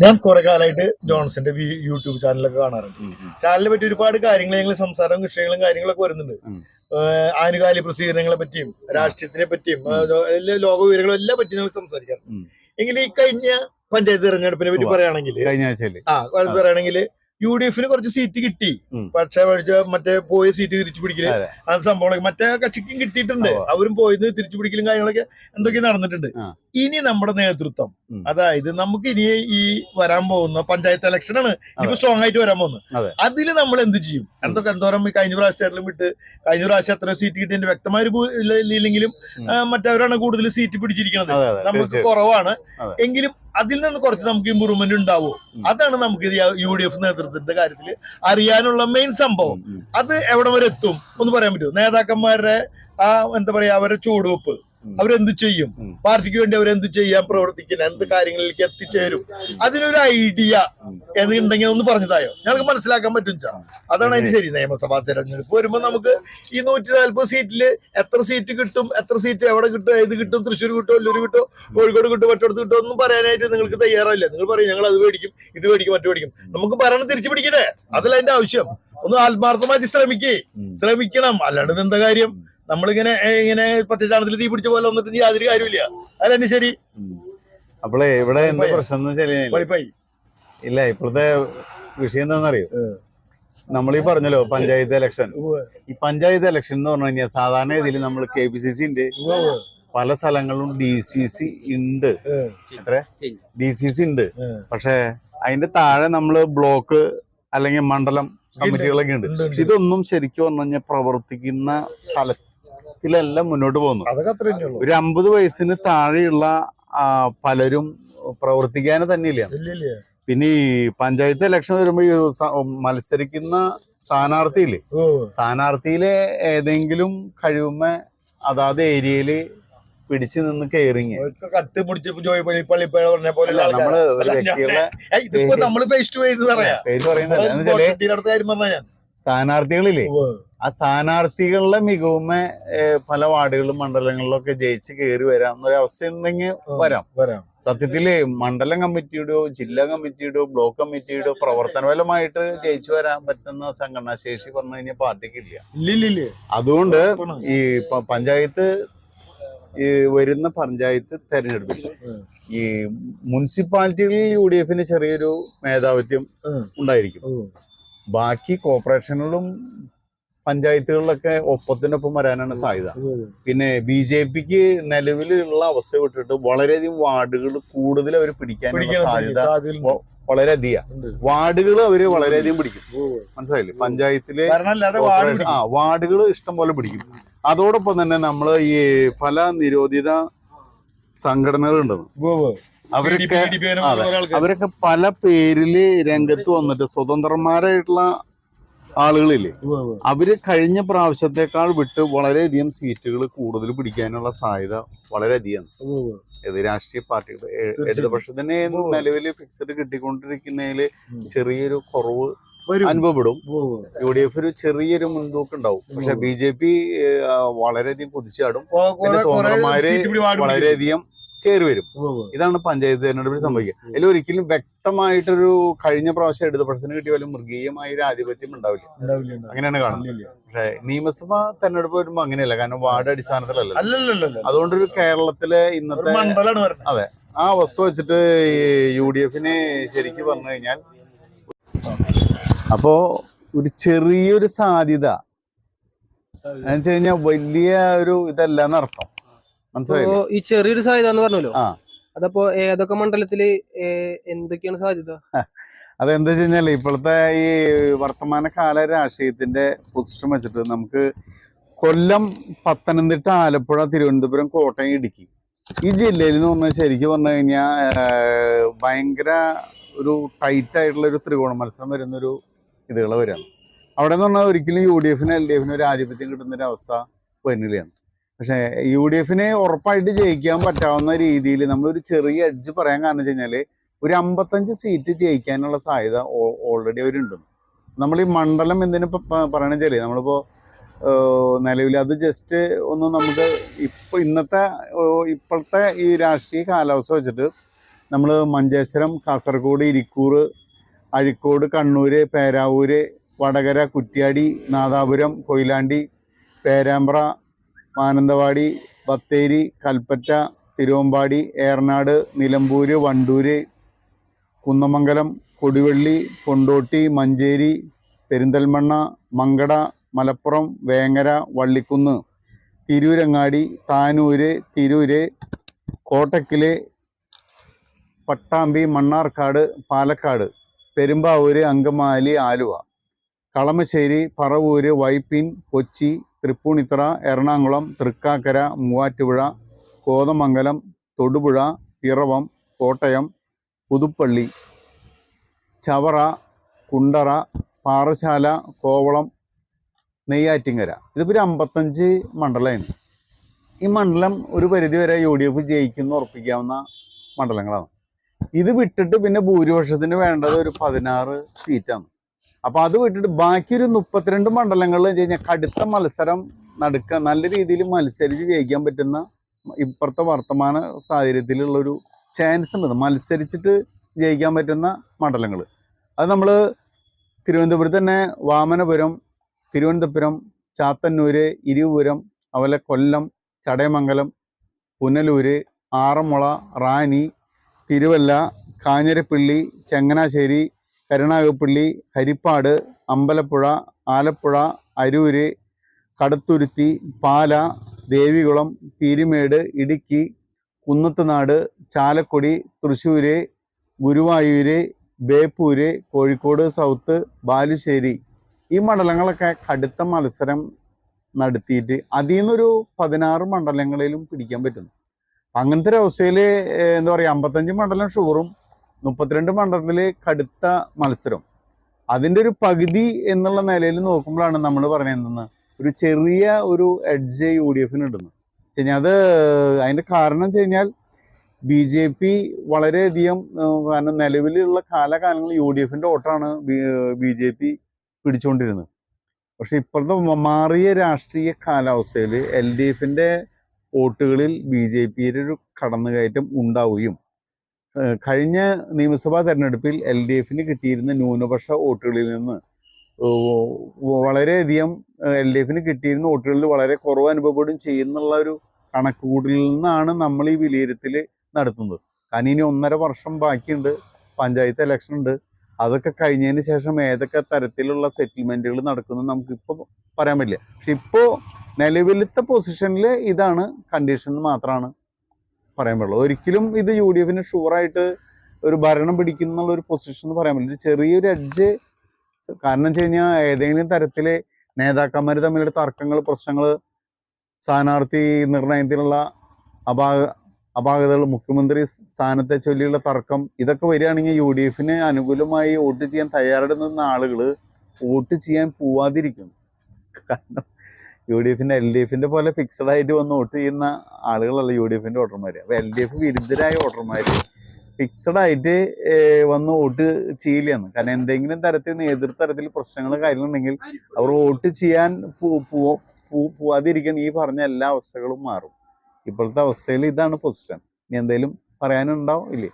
ഞാൻ കുറെ കാലമായിട്ട് ജോൺസന്റെ യൂട്യൂബ് ചാനലൊക്കെ കാണാറുണ്ട്. ചാനലിനെ പറ്റി ഒരുപാട് കാര്യങ്ങൾ ഞങ്ങൾ സംസാരവും വിഷയങ്ങളും കാര്യങ്ങളൊക്കെ വരുന്നുണ്ട്. ആനുകാലിക പ്രസിദ്ധീകരണങ്ങളെ പറ്റിയും രാഷ്ട്രീയത്തിനെ പറ്റിയും ലോക വിവരങ്ങളും എല്ലാം പറ്റി ഞങ്ങൾ സംസാരിക്കാറുണ്ട്. എങ്കിൽ ഈ കഴിഞ്ഞ പഞ്ചായത്ത് തെരഞ്ഞെടുപ്പിനെ പറ്റി പറയുകയാണെങ്കിൽ UDF കുറച്ച് സീറ്റ് കിട്ടി. പക്ഷെ മറ്റേ പോയ സീറ്റ് തിരിച്ചു പിടിക്കല് അത് സംഭവങ്ങളൊക്കെ മറ്റേ കക്ഷിക്കും കിട്ടിയിട്ടുണ്ട്. അവരും പോയത് തിരിച്ചു പിടിക്കലും കാര്യങ്ങളൊക്കെ എന്തൊക്കെ നടന്നിട്ടുണ്ട്. ഇനി നമ്മുടെ നേതൃത്വം, അതായത് നമുക്ക് ഇനി ഈ വരാൻ പോകുന്ന പഞ്ചായത്ത് ഇലക്ഷൻ ആണ് ഇപ്പൊ സ്ട്രോങ് ആയിട്ട് വരാൻ പോകുന്നത്. അതിൽ നമ്മൾ എന്ത് ചെയ്യും? എന്തോരം കഴിഞ്ഞ പ്രാവശ്യത്തിലും വിട്ട് കഴിഞ്ഞ പ്രാവശ്യം എത്ര സീറ്റ് കിട്ടിയതിന്റെ വ്യക്തമായ ഇല്ലെങ്കിലും മറ്റവരാണ് കൂടുതൽ സീറ്റ് പിടിച്ചിരിക്കുന്നത്. നമുക്ക് കുറവാണ് എങ്കിലും അതിൽ നിന്ന് കുറച്ച് നമുക്ക് ഇമ്പ്രൂവ്മെന്റ് ഉണ്ടാവോ? അതാണ് നമുക്ക് UDF നേതൃത്വത്തിന്റെ കാര്യത്തിൽ അറിയാനുള്ള മെയിൻ സംഭവം. അത് എവിടെ വരെ എത്തും ഒന്ന് പറയാൻ പറ്റുമോ? നേതാക്കന്മാരുടെ എന്താ പറയാ, അവരുടെ ചുവടുവെപ്പ്, അവരെന്ത് ചെയ്യും, പാർട്ടിക്ക് വേണ്ടി അവരെന്ത് ചെയ്യാൻ പ്രവർത്തിക്കുന്ന, എന്ത് കാര്യങ്ങളിലേക്ക് എത്തിച്ചേരും, അതിനൊരു ഐഡിയ ഉണ്ടെങ്കിൽ ഒന്ന് പറഞ്ഞതായോ ഞങ്ങൾക്ക് മനസ്സിലാക്കാൻ പറ്റും. അതാണ് അതിന് ശരി. നിയമസഭാ തെരഞ്ഞെടുപ്പ് വരുമ്പോൾ നമുക്ക് ഈ 140 സീറ്റില് എത്ര സീറ്റ് കിട്ടും, എത്ര സീറ്റ് എവിടെ കിട്ടും, ഏത് കിട്ടും, തൃശ്ശൂർ കിട്ടും, എല്ലൂർ കിട്ടും, കോഴിക്കോട് കിട്ടും, മറ്റോടത്ത് കിട്ടും ഒന്നും പറയാനായിട്ട് നിങ്ങൾക്ക് തയ്യാറായില്ല. നിങ്ങൾ പറയും ഞങ്ങൾ അത് മേടിക്കും, ഇത് മേടിക്കും, മറ്റു മേടിക്കും. നമുക്ക് ഭരണം തിരിച്ചു പിടിക്കണേ, അതല്ല അതിന്റെ ആവശ്യം. ഒന്ന് ആത്മാർത്ഥമായിട്ട് ശ്രമിക്കണം. അല്ലാണ്ട് എന്താ കാര്യം? നമ്മളിങ്ങനെ ഇങ്ങനെ പച്ചച്ചാണത്തിൽ തീ പിടിച്ച പോലെ വന്നിട്ട് യാതൊരു കാര്യമില്ല. അതന്നെ ശരി. അപ്പോളേ ഇവിടെ എന്താ പ്രശ്നം ഇല്ല, ഇപ്പോഴത്തെ വിഷയം എന്താണെന്നറിയോ? നമ്മളീ പറഞ്ഞല്ലോ പഞ്ചായത്ത് ഇലക്ഷൻ. ഈ പഞ്ചായത്ത് ഇലക്ഷൻ എന്ന് പറഞ്ഞു കഴിഞ്ഞാൽ സാധാരണ ഇതിൽ നമ്മൾ KPCC ഉണ്ട്, പല സ്ഥലങ്ങളിലും DCC ഉണ്ട്. DCC ഉണ്ട്. പക്ഷെ അതിന്റെ താഴെ നമ്മള് ബ്ലോക്ക് അല്ലെങ്കിൽ മണ്ഡലം കമ്മിറ്റികളൊക്കെ ഉണ്ട്. പക്ഷെ ഇതൊന്നും ശരിക്കും പറഞ്ഞു കഴിഞ്ഞാൽ പ്രവർത്തിക്കുന്ന തലത്തിലെല്ലാം മുന്നോട്ട് പോകുന്നു. ഒരു 50 വയസ്സിന് താഴെയുള്ള പലരും പ്രവർത്തിക്കാനേ തന്നെ ഇല്ല. പിന്നെ ഈ പഞ്ചായത്ത് ഇലക്ഷൻ വരുമ്പോ മത്സരിക്കുന്ന സ്ഥാനാർത്ഥിയിലെ ഏതെങ്കിലും കഴിവുമ്മ അതാത് ഏരിയയില് പിടിച്ചു നിന്ന് കയറിങ് സ്ഥാനാർത്ഥികളില്ലേ, ആ സ്ഥാനാർത്ഥികളുടെ മികവുമ്മ പല വാർഡുകളിലും മണ്ഡലങ്ങളിലും ഒക്കെ ജയിച്ച് കയറി വരാന്നൊരവസ്ഥ ഉണ്ടെങ്കിൽ വരാം. സത്യത്തില് മണ്ഡലം കമ്മിറ്റിയുടെയോ ജില്ലാ കമ്മിറ്റിയുടെയോ ബ്ലോക്ക് കമ്മിറ്റിയുടെയോ പ്രവർത്തനപരമായിട്ട് ജയിച്ചു വരാൻ പറ്റുന്ന സംഘടനാ ശേഷി പറഞ്ഞു കഴിഞ്ഞാൽ പാർട്ടിക്ക് ഇല്ല. അതുകൊണ്ട് ഈ പഞ്ചായത്ത് വരുന്ന പഞ്ചായത്ത് തെരഞ്ഞെടുപ്പിൽ ഈ മുനിസിപ്പാലിറ്റികളിൽ UDF ചെറിയൊരു മേധാവിത്വം ഉണ്ടായിരിക്കും. ബാക്കി കോർപ്പറേഷനുകളും പഞ്ചായത്തുകളിലൊക്കെ ഒപ്പത്തിനൊപ്പം വരാനാണ് സാധ്യത. പിന്നെ BJPക്ക് നിലവിലുള്ള അവസ്ഥ വിട്ടിട്ട് വളരെയധികം വാർഡുകൾ കൂടുതൽ അവർ പിടിക്കാനുള്ള സാധ്യത വളരെയധികം. വാർഡുകൾ അവര് വളരെയധികം പിടിക്കും. മനസ്സിലായില്ലേ? പഞ്ചായത്തിലെ വാർഡുകൾ ഇഷ്ടം പോലെ പിടിക്കും. അതോടൊപ്പം തന്നെ നമ്മള് ഈ പല നിരോധിത സംഘടനകളുണ്ടെന്ന് അവരൊക്കെ പല പേരില് രംഗത്ത് വന്നിട്ട് സ്വതന്ത്രന്മാരായിട്ടുള്ള ആളുകളില്ലേ, അവര് കഴിഞ്ഞ പ്രാവശ്യത്തെക്കാൾ വിട്ട് വളരെയധികം സീറ്റുകൾ കൂടുതൽ പിടിക്കാനുള്ള സാധ്യത വളരെയധികം. രാഷ്ട്രീയ പാർട്ടികൾ ഇടതുപക്ഷത്തിന് നിലവിൽ ഫിക്സഡ് കിട്ടിക്കൊണ്ടിരിക്കുന്നതില് ചെറിയൊരു കുറവ് അനുഭവപ്പെടും. UDF ഒരു ചെറിയൊരു മുൻതൂക്കം ഉണ്ടാവും. പക്ഷെ BJP വളരെയധികം കുതിച്ചാടും. പിന്നെ സ്വതന്ത്രന്മാര് വളരെയധികം കയറി വരും. ഇതാണ് പഞ്ചായത്ത് തെരഞ്ഞെടുപ്പിൽ സംഭവിക്കുക. അതിൽ ഒരിക്കലും വ്യക്തമായിട്ടൊരു കഴിഞ്ഞ പ്രാവശ്യം ഇടതുപക്ഷത്തിന് കിട്ടിയ പോലെ മൃഗീയമായ ഒരു ആധിപത്യം ഉണ്ടാവില്ല. അങ്ങനെയാണ് കാണുന്നത്. പക്ഷെ നിയമസഭാ തെരഞ്ഞെടുപ്പ് വരുമ്പോ അങ്ങനെയല്ല, കാരണം വാർഡ് അടിസ്ഥാനത്തിലല്ല. അതുകൊണ്ടൊരു കേരളത്തിലെ ഇന്നത്തെ ആ അവസ്ഥ വെച്ചിട്ട് UDF ശരിക്കും പറഞ്ഞു കഴിഞ്ഞാൽ അപ്പോ ഒരു ചെറിയൊരു സാധ്യത എന്ന് വെച്ച് കഴിഞ്ഞാൽ വലിയ ഒരു ഇതല്ല എന്നർത്ഥം. മനസ്സിലായോ? ഈ ചെറിയൊരു സാധ്യത എന്ന് പറഞ്ഞല്ലോ, അതപ്പോ ഏതൊക്കെ മണ്ഡലത്തില് എന്തൊക്കെയാണ് സാധ്യത? അതെന്താ വെച്ച് കഴിഞ്ഞാൽ ഇപ്പോഴത്തെ ഈ വർത്തമാനകാല രാഷ്ട്രീയത്തിന്റെ പൊസിഷൻ വെച്ചിട്ട് നമുക്ക് കൊല്ലം, പത്തനംതിട്ട, ആലപ്പുഴ, തിരുവനന്തപുരം, കോട്ടയം, ഇടുക്കി ഈ ജില്ലയിൽ എന്ന് പറഞ്ഞാൽ ശരിക്കും പറഞ്ഞു കഴിഞ്ഞാൽ ഭയങ്കര ഒരു ടൈറ്റ് ആയിട്ടുള്ള ഒരു ത്രികോണ മത്സരം വരുന്നൊരു ഇതുകൾ വരികയാണ്. അവിടെ എന്ന് പറഞ്ഞാൽ ഒരിക്കലും UDF LDF ഒരു ആധിപത്യം കിട്ടുന്നൊരു അവസ്ഥ വരുന്നില്ലാണ്. പക്ഷെ UDF ഉറപ്പായിട്ട് ജയിക്കാൻ പറ്റാവുന്ന രീതിയിൽ നമ്മളൊരു ചെറിയ എഡ്ജ് പറയാൻ കാരണം വെച്ച് കഴിഞ്ഞാൽ ഒരു 55 സീറ്റ് ജയിക്കാനുള്ള സാധ്യത ഓൾറെഡി അവരുണ്ട്. നമ്മൾ ഈ മണ്ഡലം എന്തിനിപ്പോൾ പറയണമെന്ന് വെച്ചാൽ നമ്മളിപ്പോൾ നിലവിൽ അത് ജസ്റ്റ് ഒന്ന് നമുക്ക് ഇപ്പോഴത്തെ ഈ രാഷ്ട്രീയ കാലാവസ്ഥ വെച്ചിട്ട് നമ്മൾ മഞ്ചേശ്വരം, കാസർഗോഡ്, ഇരിക്കൂർ, അഴീക്കോട്, കണ്ണൂർ, പേരാവൂർ, വടകര, കുറ്റ്യാടി, നാദാപുരം, കൊയിലാണ്ടി, പേരാമ്പ്ര, മാനന്തവാടി, ബത്തേരി, കൽപ്പറ്റ, തിരുവമ്പാടി, ഏറനാട്, നിലമ്പൂർ, വണ്ടൂർ, കുന്നമംഗലം, കൊടുവള്ളി, കൊണ്ടോട്ടി, മഞ്ചേരി, പെരിന്തൽമണ്ണ, മങ്കട, മലപ്പുറം, വേങ്ങര, വള്ളിക്കുന്ന്, തിരൂരങ്ങാടി, താനൂര്, തിരൂര്, കോട്ടക്കല്, പട്ടാമ്പി, മണ്ണാർക്കാട്, പാലക്കാട്, പെരുമ്പാവൂര്, അങ്കമാലി, ആലുവ, കളമശ്ശേരി, പറവൂര്, വൈപ്പിൻ, കൊച്ചി, തൃപ്പൂണിത്തറ, എറണാകുളം, തൃക്കാക്കര, മൂവാറ്റുപുഴ, കോതമംഗലം, തൊടുപുഴ, പിറവം, കോട്ടയം, പുതുപ്പള്ളി, ചവറ, കുണ്ടറ, പാറശാല, കോവളം, നെയ്യാറ്റിങ്കര. ഇതിപ്പോൾ ഒരു 55 മണ്ഡലമാണ്. ഈ മണ്ഡലം ഒരു പരിധിവരെ UDF ജയിക്കുന്ന ഉറപ്പിക്കാവുന്ന മണ്ഡലങ്ങളാണ്. ഇത് വിട്ടിട്ട് പിന്നെ ഭൂരിപക്ഷത്തിന് വേണ്ടത് ഒരു 16 സീറ്റാണ്. അപ്പോൾ അത് വിട്ടിട്ട് ബാക്കി ഒരു 32 മണ്ഡലങ്ങളിൽ വെച്ച് കഴിഞ്ഞാൽ കടുത്ത മത്സരം നടക്കുക, നല്ല രീതിയിൽ മത്സരിച്ച് ജയിക്കാൻ പറ്റുന്ന ഇപ്പുറത്തെ വർത്തമാന സാഹചര്യത്തിലുള്ളൊരു ചാൻസ് ഉണ്ട്. മത്സരിച്ചിട്ട് ജയിക്കാൻ പറ്റുന്ന മണ്ഡലങ്ങൾ അത് നമ്മൾ തിരുവനന്തപുരത്ത് തന്നെ വാമനപുരം, തിരുവനന്തപുരം, ചാത്തന്നൂർ, ഇരുപുരം, അതുപോലെ കൊല്ലം, ചടയമംഗലം, പുനലൂർ, ആറന്മുള, റാന്നി, തിരുവല്ല, കാഞ്ഞിരപ്പള്ളി, ചങ്ങനാശ്ശേരി, കരുനാഗപ്പള്ളി, ഹരിപ്പാട്, അമ്പലപ്പുഴ, ആലപ്പുഴ, അരൂര്, കടുത്തുരുത്തി, പാല, ദേവികുളം, പീരുമേട്, ഇടുക്കി, കുന്നത്തുനാട്, ചാലക്കുടി, തൃശ്ശൂർ, ഗുരുവായൂർ, ബേപ്പൂര്, കോഴിക്കോട് സൗത്ത്, ബാലുശ്ശേരി, ഈ മണ്ഡലങ്ങളൊക്കെ കടുത്ത മത്സരം നടത്തിയിട്ട് അതിൽ നിന്നൊരു 16 മണ്ഡലങ്ങളിലും പിടിക്കാൻ പറ്റുന്നു. അങ്ങനത്തെ ഒരു അവസ്ഥയിൽ എന്താ പറയുക, 55 മണ്ഡലം ഷുവറും 32 മണ്ഡലത്തിൽ കടുത്ത മത്സരം. അതിൻ്റെ ഒരു പകുതി എന്നുള്ള നിലയിൽ നോക്കുമ്പോഴാണ് നമ്മൾ പറയുന്നത് ഒരു ചെറിയ ഒരു എഡ്ജ് UDF ഇടുന്നു വെച്ച് കഴിഞ്ഞാൽ. അത് അതിൻ്റെ കാരണം വെച്ച് കഴിഞ്ഞാൽ BJP വളരെയധികം, കാരണം നിലവിലുള്ള കാലകാലങ്ങളിൽ UDFൻ്റെ വോട്ടാണ് BJP പിടിച്ചുകൊണ്ടിരുന്നത്. പക്ഷെ ഇപ്പോഴത്തെ മാറിയ രാഷ്ട്രീയ കാലാവസ്ഥയിൽ LDFൻ്റെ വോട്ടുകളിൽ BJPയുടെ ഒരു കടന്നുകയറ്റം ഉണ്ടാവുകയും കഴിഞ്ഞ നിയമസഭാ തെരഞ്ഞെടുപ്പിൽ LDFന് കിട്ടിയിരുന്ന ന്യൂനപക്ഷ വോട്ടുകളിൽ നിന്ന് വളരെയധികം LDFന് കിട്ടിയിരുന്ന വോട്ടുകളിൽ വളരെ കുറവ് അനുഭവപ്പെടുകയും ചെയ്യുന്നുള്ള ഒരു കണക്കുകൂട്ടലിൽ നിന്നാണ് നമ്മൾ ഈ വിലയിരുത്തൽ നടത്തുന്നത്. കാരണം ഇനി 1.5 വർഷം ബാക്കിയുണ്ട്, പഞ്ചായത്ത് ഇലക്ഷൻ ഉണ്ട്. അതൊക്കെ കഴിഞ്ഞതിന് ശേഷം ഏതൊക്കെ തരത്തിലുള്ള സെറ്റിൽമെൻറ്റുകൾ നടക്കുന്നത് നമുക്കിപ്പോൾ പറയാൻ പറ്റില്ല. പക്ഷെ ഇപ്പോൾ നിലവിലത്തെ പൊസിഷനിൽ ഇതാണ് കണ്ടീഷൻ മാത്രമാണ് പറയാൻ പറ്റുള്ളൂ. ഒരിക്കലും ഇത് UDFന് ഷുവറായിട്ട് ഒരു ഭരണം പിടിക്കുന്നുള്ളൊരു പൊസിഷൻ എന്ന് പറയാൻ പറ്റില്ല. ചെറിയൊരു എഡ്ജ്, കാരണം വെച്ച് കഴിഞ്ഞാൽ ഏതെങ്കിലും തരത്തിൽ നേതാക്കന്മാർ തമ്മിലുള്ള തർക്കങ്ങൾ, പ്രശ്നങ്ങൾ, സ്ഥാനാർത്ഥി നിർണയത്തിലുള്ള അപാകതകൾ, മുഖ്യമന്ത്രി സ്ഥാനത്തെ ചൊല്ലിയുള്ള തർക്കം, ഇതൊക്കെ വരികയാണെങ്കിൽ UDFന് അനുകൂലമായി വോട്ട് ചെയ്യാൻ തയ്യാറെടുക്കുന്ന ആളുകൾ വോട്ട് ചെയ്യാൻ പോവാതിരിക്കും. കാരണം UDFൻ്റെ LDFൻ്റെ പോലെ ഫിക്സഡ് ആയിട്ട് വന്ന് വോട്ട് ചെയ്യുന്ന ആളുകളല്ല UDFൻ്റെ വോട്ടർമാർ. അപ്പോൾ LDF വിരുദ്ധരായ വോട്ടർമാർ ഫിക്സഡ് ആയിട്ട് വന്ന് വോട്ട് ചെയ്യില്ലെന്ന്. കാരണം എന്തെങ്കിലും തരത്തിൽ എതിർത്തരത്തിൽ പ്രശ്നങ്ങൾ കാര്യങ്ങളുണ്ടെങ്കിൽ അവർ വോട്ട് ചെയ്യാൻ പോവാതിരിക്കാൻ ഈ പറഞ്ഞ എല്ലാ അവസ്ഥകളും മാറും. ഇപ്പോഴത്തെ അവസ്ഥയിൽ ഇതാണ് പൊസിഷൻ. ഇനി എന്തെങ്കിലും പറയാനുണ്ടാവും ഇല്ലേ?